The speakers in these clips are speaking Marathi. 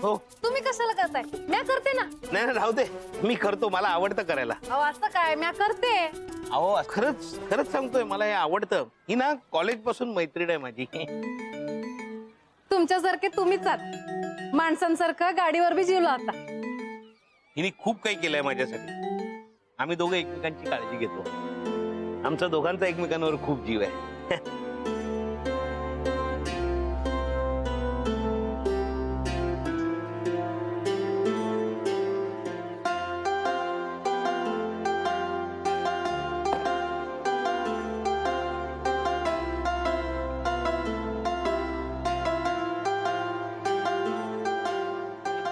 हो. तुम्ही कशाला करताय? मी करते ना. नाही राहू दे, मी करतो, मला आवडतं करायला. अहो असं काय, मी करते. अहो खरंच खरंच सांगतोय, मला हे आवडतं. ही ना कॉलेज पासून मैत्रीण आहे माझी. तुमच्यासारखे तुम्हीच आहात. माणसांसारखं गाडीवर बी जीव लावता. हिने खूप काही केलंय माझ्यासाठी. आम्ही दोघं एकमेकांची काळजी घेतो. आमचा दोघांचा एकमेकांवर खूप जीव आहे.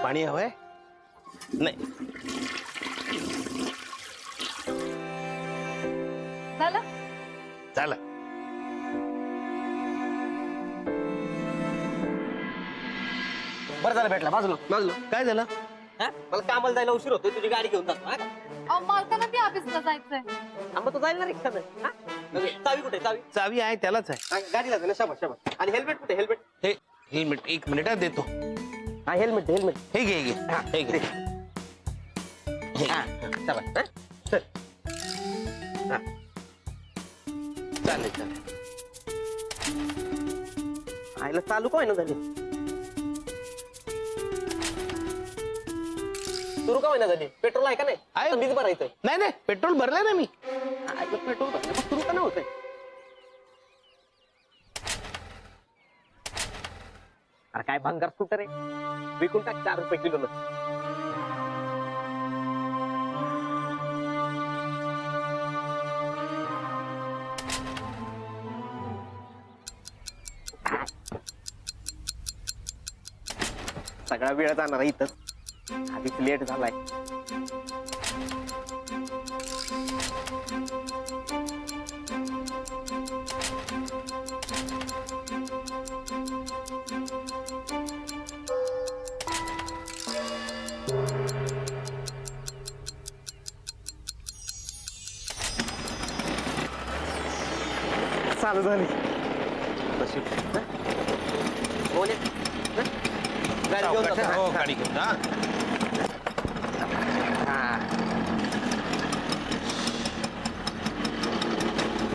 पाणी हवंय? नाही. झालं? झालं. बरं झालं भेटला. बाजूला बाजूला. काय झालं? मला कामाला जायला उशीर होतोय, तुझी गाडी घेऊन जातो. अहो मालकाला ती ऑफिसला जायचंय. मग तू जाईल ना रिक्षानं? चावी कुठे? चावी चावी आहे, त्यालाच आहे. गाडीला ना. शाबास शाबास. आणि हेल्मेट कुठे? हेल्मेट हे हेल्मेट 1 मिनिटात देतो. हा हेल्मेट हेल्मेट हे घे, हे घे. शाबास. चल. चालेल चालेल. आईला चालू काय ना झाली? सुरू का ना झाली? पेट्रोल आहे का नाही? आहे. मीच भरायचंय. नाही नाही, पेट्रोल भरलंय ना मी. पेट्रोल भरलं सुरू का नाही होतंय? अरे काय भंगार स्कूटर आहे, विकून टाक 4 रुपये किलो. सगळा वेळ जाणार आहे इथंच. आधीच लेट झालाय. चालू झाली. तशी बोले गाडी घेऊन सावकाश, जातो. हो, गाडी घेऊन जा.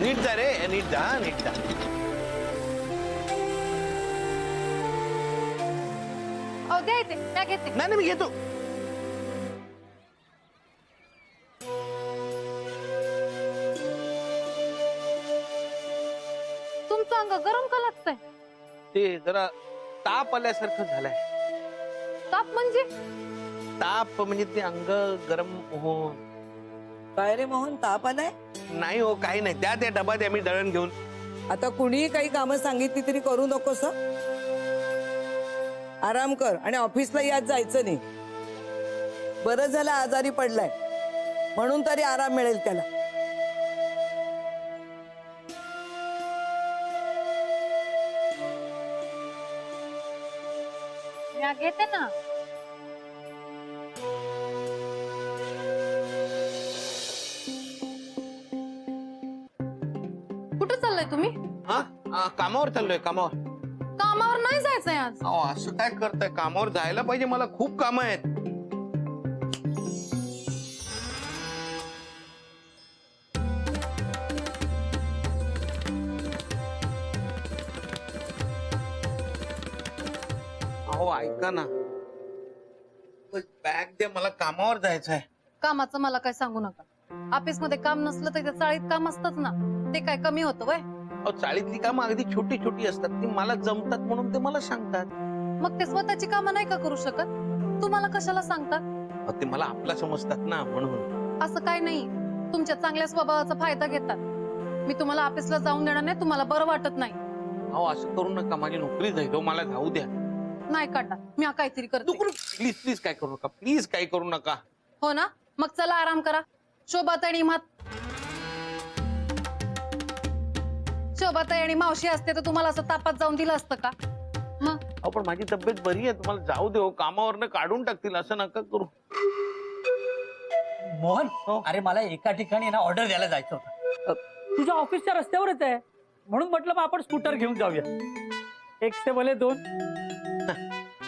नीट जा रे, नीट जा, नीट जा. अहो द्या इथे, मी घेते. नाही मी घेतो. तुमचं अंग गरम का लागतंय? ते जरा ताप आल्यासारखं झालंय. ताप म्हणजे? ताप म्हणजे ते अंग गरम होऊन. काय रे मोहन, ताप आलाय? नाही हो, काही नाही. त्या डबा द्या, मी दळण घेऊन. आता कुणीही काही कामं सांगितली तरी करू नकोस हं? आराम कर आणि ऑफिसला यात जायचं नाही. बरं झालं आजारी पडलाय म्हणून तरी आराम मिळेल त्याला. मी घेते ना. कुठे चाललाय तुम्ही? कामावर चाललोय, कामावर. कामावर नाही जायचंय आज. अहो असं काय करताय? कामावर जायला पाहिजे, मला खूप कामं आहेत. अहो ऐका ना, बॅग दे, मला कामावर जायचंय. कामाचं मला काय सांगू नका. ऑफिस मध्ये काम नसलं तर त्या चाळीत काम असतच ना. ते काय कमी होतं वय? अहो चाळीतली कामं अगदी छोटी छोटी असतात, ती मला जमतात म्हणून ते मला सांगतात. मग ते स्वतःची कामं नाही का करू शकत? तुम्हाला कशाला सांगतात? अहो, ते मला आपला समजतात ना, म्हणून. असं काय नाही, तुमच्या चांगल्या स्वभावाचा फायदा घेतात. मी तुम्हाला ऑफिसला जाऊन देणार नाही, तुम्हाला बरं वाटत नाही. अहो असं करू नका, माझी नोकरी जाईल. मला जाऊ द्या. नाही काढणार, मी काहीतरी करते. प्लीज प्लीज काय करू नका, प्लीज काय करू नका. हो ना, मग चला आराम करा. शोभाताई आणि मावशी असते तर तुम्हाला असं तापात जाऊन दिलं असतं का? मग अहो पण माझी तब्येत बरी आहे, तुम्हाला जाऊ दे. कामावरनं काढून टाकतील, असं नका करू. मोहन, अरे मला एका ठिकाणी ना ऑर्डर द्यायला जायचं होतं. तुझ्या ऑफिसच्या रस्त्यावरच आहे, म्हणून म्हटलं मग आपण स्कूटर घेऊन जाऊया. 1 से भले 2.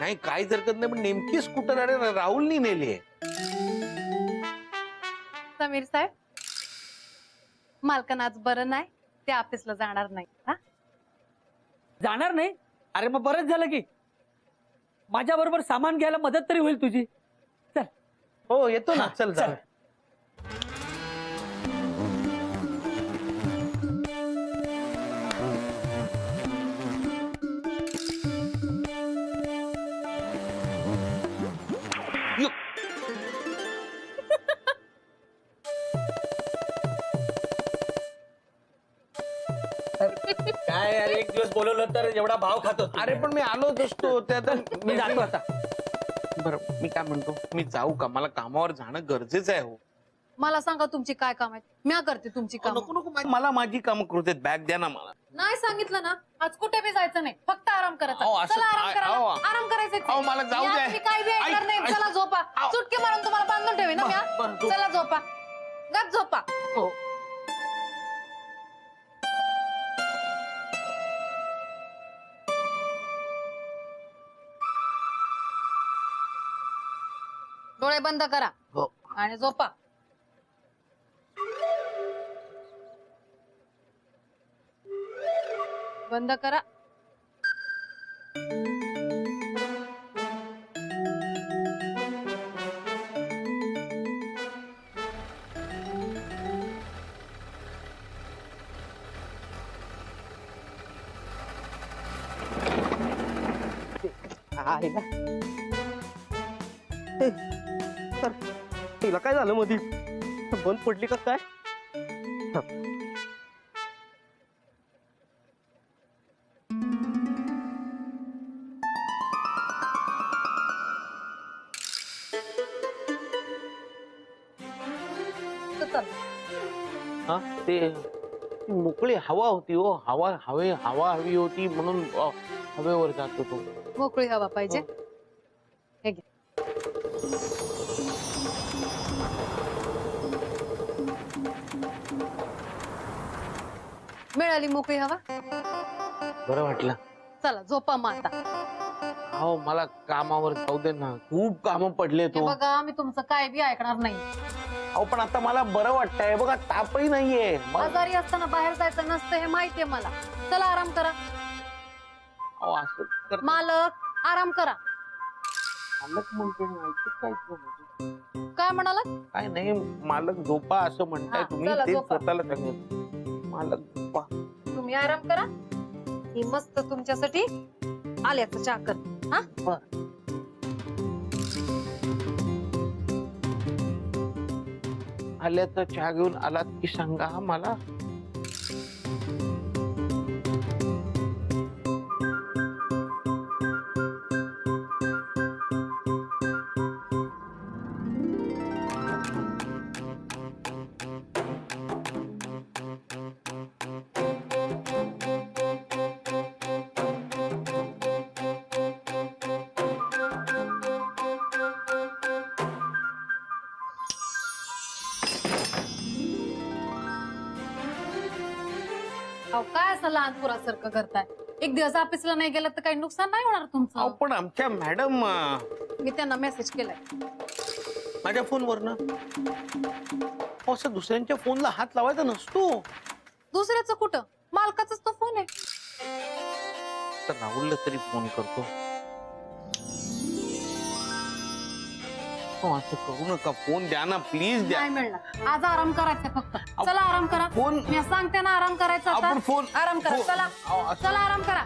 नाही काहीच हरकत नाही, पण नेमकी स्कूटर अरे राहुलनी नेली आहे. समीर साहेब, मालकांना आज बरं नाही, ते ऑफिसला जाणार नाही. हा, जाणार नाही? अरे मग बरंच झालं की माझ्या बरोबर सामान घ्यायला मदत तरी होईल तुझी. चल. हो येतो ना, चल चल. काय अरे, एक दिवस बोलवलं तर एवढा भाव खातो. अरे पण मी आलोच असतो ते आता मी जातो आता. बरं मी काय म्हणतो, मी जाऊ का? मला कामावर जाणं गरजेचं आहे. हो मला सांगा तुमची काय काम आहेत, मी करते तुमची काम. नको नको, मला माझी कामं करू देत. बॅग द्या ना मला. नाही सांगितलं ना, आज कुठे बी जायचं नाही, फक्त आराम करायचा. अहो, असं चला आराम काय- करा, अहो, आराम करायचं. अहो, मला जाऊ द्या. मी काय बी ऐकणार नाही. ऐक- चला झोपा, अहो. सुटके मारून तुम्हाला बांधून ठेवे ना मी. हा? बरं, झोप. चला झोपा, गप झोपा. हो. डोळे बंद करा हो. आणि झोपा. बंद करा. आहे ना. सर तिला काय झालं मधी? बंद पडली का काय? चल. हा ते ती मोकळी हवा होती हो. हवा हवी होती म्हणून हवेवर जात होतो. मोकळी हवा पाहिजे. हो. हे घे. मिळाली मोकळी हवा. बरं वाटलं. चला झोपा मग आता. हो मला कामावर जाऊ दे ना, खूप कामं पडले हे तो. बघा, मी तुमचं काय बी ऐकणार नाही. अहो पण आता मला बरं वाटतंय बघा, तापही नाहीये. आजारी असताना बाहेर जायचं नसतं हे माहितीये मला. चला आराम करा. अहो, असं करता- मालक आराम करा. मालक म्हणते ना, ऐकत काय तुम्ही? काय म्हणाला? काय नाही, मालक झोपा असं म्हणताय हा, तुम्ही. चला, ते झोपा. स्वतःला सांगितलं. मालक झोपा. तुम्ही आराम करा. ही मस्त तुमच्यासाठी आल्याचं चहा कर. हा, आल्याचा चहा घेऊन आलात की सांगा हा मला. अहो काय असं लहान पुरासारखं करताय? एक दिवस ऑफिसला नाही गेलं तर काही नुकसान नाही होणार अहो तुमचं. पण आमच्या मॅडम मी त्यांना मेसेज केलाय. माझ्या फोनवर ना असं दुसऱ्यांच्या फोनला हात लावायचा नसतो. दुसऱ्याचं कुठं, मालकाचाच तो फोन आहे. तर राहुलला तरी फोन करतो. हो, असं करू नका. फोन द्या ना प्लीज द्या. नाही मिळणार. आज आराम करायचा फक्त. चला आराम करा. फोन- मी सांगते ना आराम करायचा आता. आपण फोन- आराम करा. फोन- चला अहो, असं- चला आराम करा.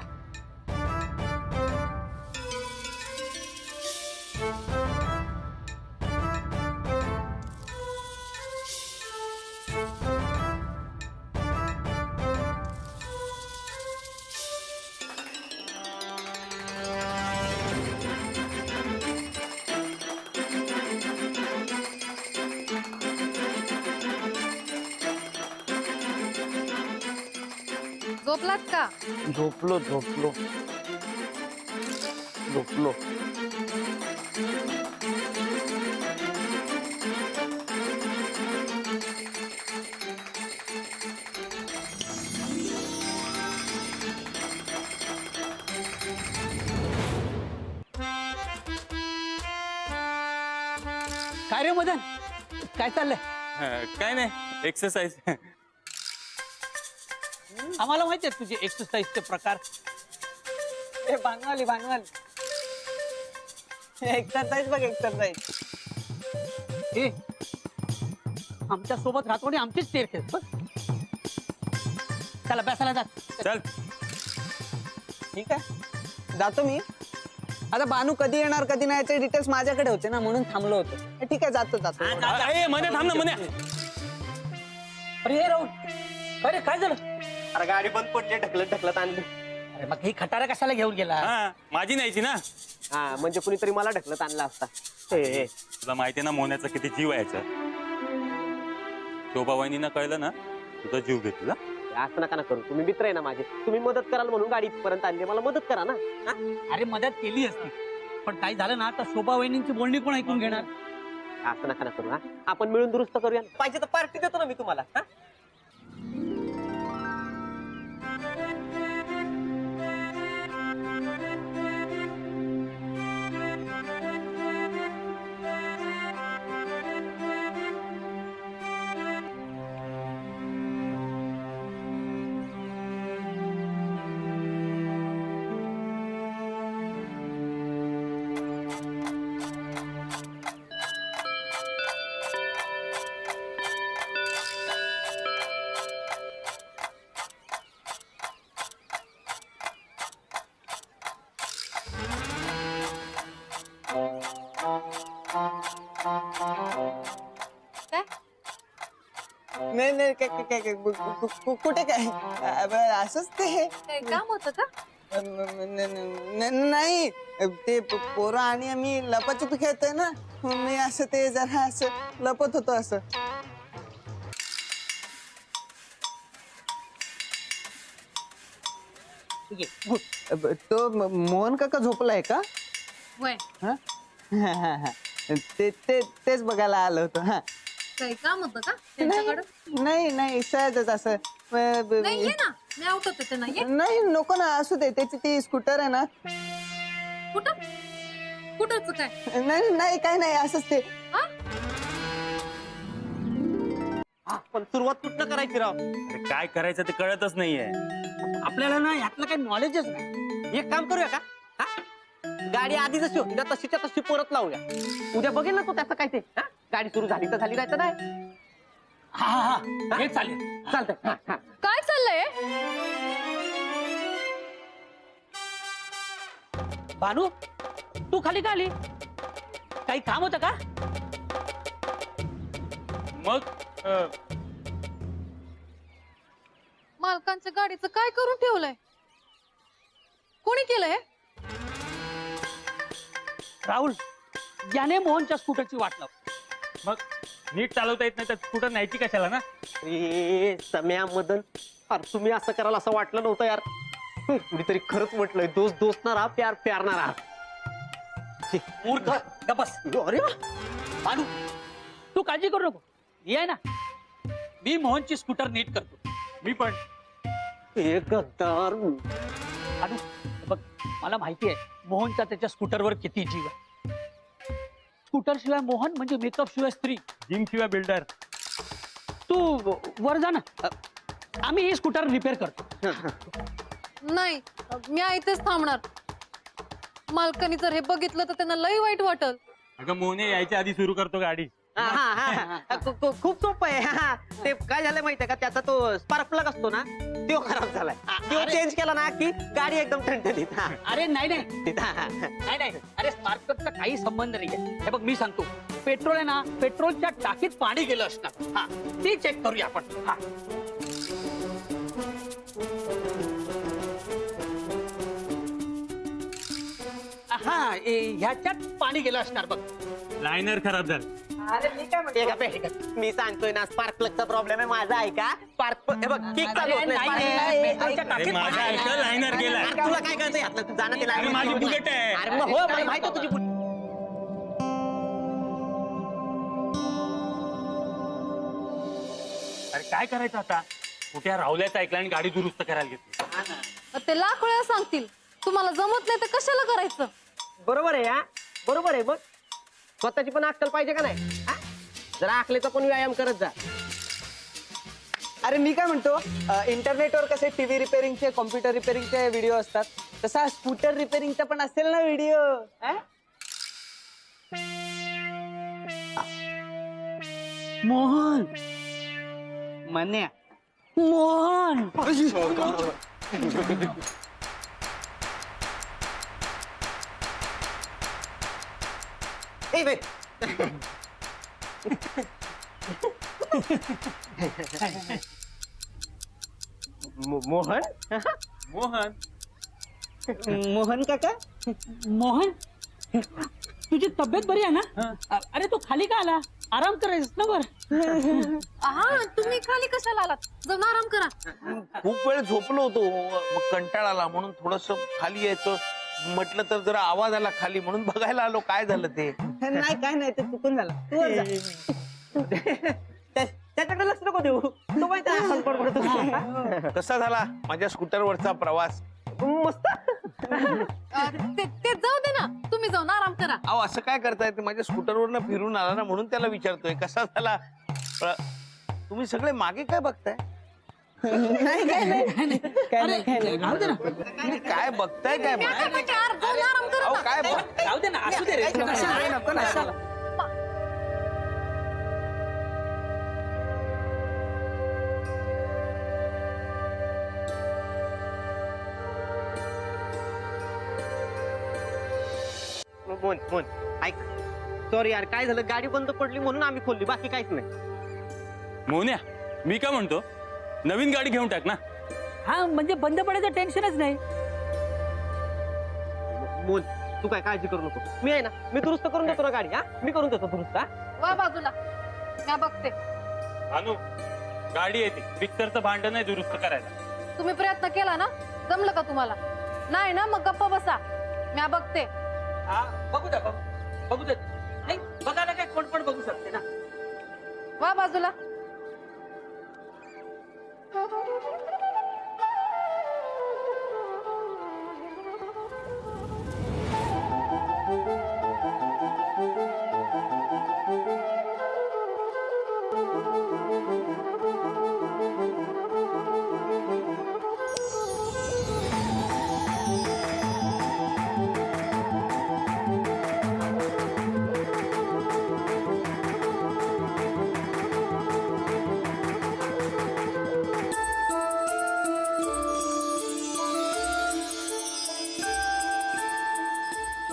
झोपलात का? झोपलो झोपलो झोपलो. काय रे मदन, काय चाललंय? काय नाही, एक्सरसाइज. आम्हाला माहिती आहे तुझे एक्सरसाइजचे प्रकार. भांगवाली एक्सरसाइज बघ, एक्सरसाइज. ए, आमच्या सोबत राहतो आणि आमचीच तेर खेळ बस. चला बसायला जात. चल. ठीक आहे, जातो मी. आता बानू कधी येणार कधी नाही याचे डिटेल्स माझ्याकडे होते ना, म्हणून थांबलो होतो. ठीक आहे, जातो. मध्ये थांब ना, मध्ये. अरे हे राहुल, अरे काय झालं? अरे गाडी बंद पडली, ढकलत आणली. अरे मग ही खटारा कशाला घेऊन गेला? हा, माझी न्यायची ना. हा, म्हणजे कुणीतरी मला ढकलत आणला असता. तुला माहितीये ना मोन्याचा किती जीव आहे याचा. शोभा वहिनीनं कळलं ना तुझा जीव घेतला. असं नका ना करू, तुम्ही मित्र आहे ना माझे. तुम्ही मदत कराल म्हणून गाडी इथपर्यंत आणली, मला मदत करा ना. अरे मदत केली असती, पण काही झालं ना तर शोभा वहिनींची बोलणी कोण ऐकून घेणार? असं नका ना करू. हा, आपण मिळून दुरुस्त करूया. पाहिजे तर पार्टी देतो ना मी तुम्हाला. हा? नाही कुठे काय असंच ते काय काम होतं का? नाही ते पोरं आणि आम्ही लपाछपी खेळतोय ना, मी असं ते जरा असं लपत होतो असं. तो मोहन काका झोपलाय का? वय तेच बघायला आलो होतो. हा, काही काम होतं का त्यांच्याकडं? नाही सहजच असं. नाही ये ना, मी आउट होते त्यांना. ये. नाही नको ना, असू दे. त्याची ती स्कूटर आहे ना. कुठं कुठंच काय? नाही काय नाही, असंच ते. हा? पण सुरुवात कुठनं करायची राव? अरे काय करायचं ते कळतच नाहीये. आपल्याला ना यातलं काही नॉलेजच नाही. एक काम करूया का? हा? गाडी आधी जशी होती ना तशीच्या तशी परत लावूया. उद्या बघेल ना तो त्याचं काय ते. हा? गाडी सुरू झाली तर झाली, नाही नाही. हा हा हा, हे चालेल. चालतंय. काय चाललंय? भानू, तू खाली का आली? काही काम होतं का? मग मालकांच्या गाडीचं काय करून ठेवलंय? कोणी केलंय? राहुल, याने मोहनच्या स्कूटरची वाट लाव. मग नीट चालवता येत नाही तर स्कूटर न्यायची कशाला ना. सम्या मदन, अरे तुम्ही असं कराल असं वाटलं नव्हतं यार. कुणीतरी खरंच म्हटलंय, दोस्त ना राहा, प्यार ना राहा. मूर्ख, गप्पस. अरे वा. भानू, तू काळजी करू नको. ये ना, मी मोहनची स्कूटर नीट करतो. मी पण. एक गद्दार. भानू, बघ, मला माहिती आहे मोहनचा त्याच्या स्कूटरवर किती जीव आहे. स्कूटर शिवाय मोहन म्हणजे मेकअप शिवाय स्त्री, जिम शिवाय बिल्डर. तू वर जा ना, आम्ही ही स्कूटर रिपेअर करतो. नाही, मी इथेच थांबणार. मालकानी जर हे बघितलं तर त्यांना लई वाईट वाटल. अगं मोने यायच्या आधी सुरू करतो गाडी. खूप सोपं आहे. हा, ते काय झालं माहितीये का, त्याचा तो स्पार्क प्लग असतो ना, तो खराब झालाय. तो चेंज केला ना की गाडी एकदम ठणठणीत. हा. अरे नाही नाही नाही, अरे स्पार्कचा काही संबंध नाहीये. हे बघ मी सांगतो, पेट्रोल आहे ना, पेट्रोलच्या टाकीत पाणी गेलं असणार. हा, ते चेक करूया आपण. हा, हा, ह्याच्यात पाणी गेलं असणार बघ. लायनर खराब झालं. अरे मी काय म्हणते, मी सांगतोय ना, स्पार्क प्लगचा प्रॉब्लेम आहे. माझा आहे का? स्पार्क हे बघ, किक चालू होत नाही. पेट्रोलच्या अरे टाकीत माझा पाणी ऐका, लायनर गेलाय. अरे तुला काय कळतं यातलं? तू जाणं ते अरे माझी बुलेट आहे. अरे मग हो, मला माहिती तुझी बुलेट. अरे काय करायचं आता? कुठे राहुल्याचं ऐकलं आणि गाडी दुरुस्त करायला घेतली. ते लाख वेळा सांगतील, तुम्हाला जमत नाही तर कशाला करायचं? बरोबर आहे. हा, बरोबर आहे. बघ स्वतःची पण अक्कल पाहिजे का नाही हा? जरा आखलेचा पण व्यायाम करत जा. अरे मी काय म्हणतो इंटरनेटवर कसे टीव्ही रिपेअरिंगचे कॉम्प्युटर रिपेअरिंगचे व्हिडिओ असतात तसा स्कूटर रिपेअरिंगचा पण असेल ना व्हिडिओ. मोहन मन्या मोहन ए बाई. मोहन मोहन मोहन काका मोहन तुझी तब्येत बरी आहे ना? अरे तू खाली का आला? आराम करायचं ना वर. हा तुम्ही खाली कशाला आलात? जाऊन आराम करा. खूप वेळ झोपलो होतो मग कंटाळा आला म्हणून थोडस खाली यायचं म्हटलं तर जरा आवाज आला खाली म्हणून बघायला आलो काय झालं ते. नाही काय नाही ते चुकून झालं तू वर जा. त्याच्याकडे लक्ष नको देऊ. तो माहिती आहे हलपड पडतो. कसा झाला माझ्या स्कूटरवरचा प्रवास? मस्त. ते जाऊ दे ना, तुम्ही जाऊन आराम करा. अहो असं काय करताय ते माझ्या स्कूटरवरनं फिरून आला ना म्हणून त्याला विचारतोय कसा झाला. तुम्ही सगळे मागे काय बघताय? नाही काय नाही काय नाही काय नाही राहू दे ना, तुम्ही काय बघताय काय? मी काय म्हणते, यार, जाऊन आराम करा अहो ना. काय राहू दे ना, असू दे रे. नको ना. मोहन मोहन ऐक. सॉरी यार काय झालं गाडी बंद पडली म्हणून आम्ही खोलली बाकी काहीच नाही. मोन्या मी काय म्हणतो नवीन गाडी घेऊन टाक ना. हा म्हणजे बंद पडायचं टेन्शनच नाही. मोहन तू काय काळजी करू नको. मी आहे ना मी दुरुस्त करून देतो ना गाडी. हा मी करून देतो दुरुस्त. हा वा बाजूला, मी बघते. अनु गाडी येते विक्टरचं भांडण नाही दुरुस्त करायला. तुम्ही प्रयत्न केला ना, जमलं का तुम्हाला? नाही ना, मग गप्प बसा, मी बघते. हा बघू द्या बघू दे. नाही बघायला काय कोण पण बघू शकते ना. वा बाजूला.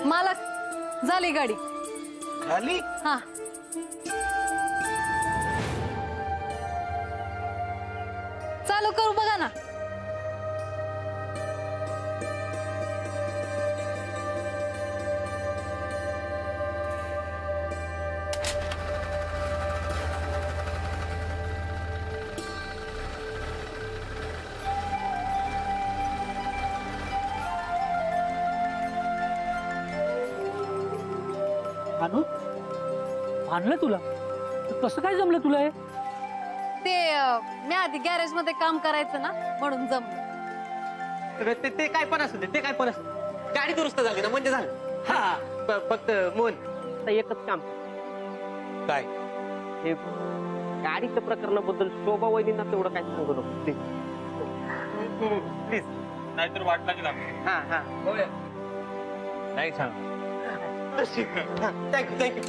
मालक, झाली गाडी. झाली? हा चालू करू बघा ना. आणू आणलं तुला? कसं काय जमलं तुला हे? ते मी आधी गॅरेज मध्ये काम करायचं ना म्हणून जमलं. ते काय पण असू दे. ते काय पण असू दे. गाडी दुरुस्त झाली ना म्हणजे झालं. हा फक्त मोहन आता एकच काम काय? हे गाडीच्या प्रकरणाबद्दल शोभा वहिनींना तेवढं काय सांगू नको प्लीज. प्लीज. नाहीतर वाट लागेल आपल्याला. हा हा नाही सांग. Thank you thank you.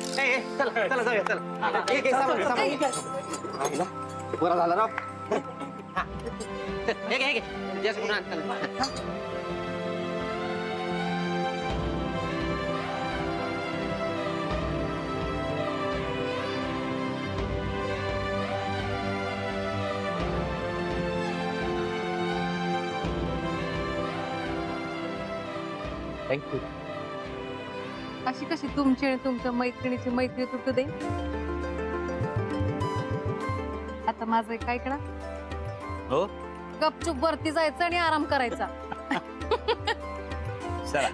चला चला जाऊया चला. एक सामान बरं झालं राव. हे घे जस्ट म्हणून आण, चला. थँक्यू. अशी कशी तुमची आणि तुमच्या मैत्रिणीची मैत्री तुटू दे. आता माझं काय करा, हो गपचूप वरती जायचं आणि आराम करायचा. चला.